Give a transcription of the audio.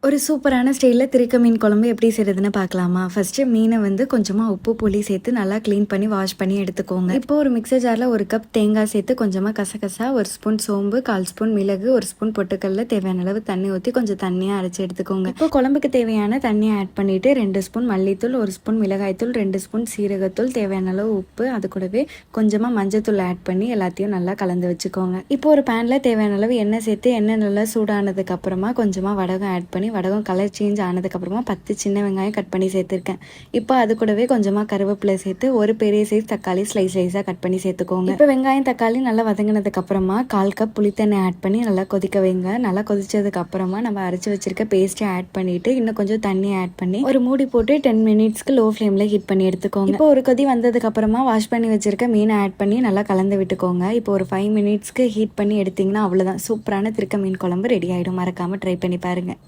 ஒரு சூப்பரான ஸ்டைலில் திருக்க மீன் குழம்பு எப்படி செய்கிறதுன்னு பார்க்கலாமா? ஃபஸ்ட்டு மீனை வந்து கொஞ்சமாக உப்பு புளி சேர்த்து நல்லா க்ளீன் பண்ணி வாஷ் பண்ணி எடுத்துக்கோங்க. இப்போ ஒரு மிக்சர் ஜாரில் ஒரு கப் தேங்காய் சேர்த்து கொஞ்சமாக கசகசா, ஒரு ஸ்பூன் சோம்பு, 1/4 ஸ்பூன் மிளகு, ஒரு ஸ்பூன் பொட்டுக்கல்ல, தேவையான அளவு தண்ணி ஊற்றி கொஞ்சம் தண்ணியாக அரைச்சி எடுத்துக்கோங்க. இப்போ குழம்புக்கு தேவையான தண்ணியை ஆட் பண்ணிவிட்டு 2 ஸ்பூன் மல்லித்தூள், 1 ஸ்பூன் மிளகாய்த்தூள், 2 ஸ்பூன் சீரகத்தூள், தேவையான அளவு உப்பு, அது கூடவே கொஞ்சமாக மஞ்சத்தூள் ஆட் பண்ணி எல்லாத்தையும் நல்லா கலந்து வச்சுக்கோங்க. இப்போ ஒரு பேனில் தேவையான அளவு எண்ணெய் சேர்த்து எண்ணெய் நல்லா சூடானதுக்கு அப்புறமா கொஞ்சமாக வடகம் ஆட் பண்ணி வடகம் கலர் சேஞ்ச் ஆனதுக்கப்புறமா 10 சின்ன வெங்காயம் கட் பண்ணி சேர்த்துருக்கேன். இப்போ அது கூடவே கொஞ்சமாக கருவேப்பிலை சேர்த்து ஒரு பெரிய சைஸ் தக்காளி ஸ்லைஸாக கட் பண்ணி சேர்த்துக்கோங்க. இப்போ வெங்காயம் தக்காளி நல்லா வதங்கினதுக்கப்புறமா 1/4 கப் புளித்தண்ணி ஆட் பண்ணி நல்லா கொதிக்க வைங்க. நல்லா கொதிச்சதுக்கப்புறமா நம்ம அரைச்சி வச்சிருக்க பேஸ்ட்டை ஆட் பண்ணிவிட்டு இன்னும் கொஞ்சம் தண்ணி ஆட் பண்ணி ஒரு மூடி போட்டு 10 மினிட்ஸ்க்கு லோ ஃப்ளேமில் ஹீட் பண்ணி எடுத்துக்கோங்க. இப்போ ஒரு கொதி வந்ததுக்கப்புறமா வாஷ் பண்ணி வச்சிருக்க மீனை ஆட் பண்ணி நல்லா கலந்து விட்டுக்கோங்க. இப்போ ஒரு 5 மினிட்ஸ்க்கு ஹீட் பண்ணி எடுத்திங்கன்னா அவ்வளோதான், சூப்பரான திருக்க மீன் குழம்பு ரெடி ஆகிடும். மறக்காமல் ட்ரை பண்ணி பாருங்கள்.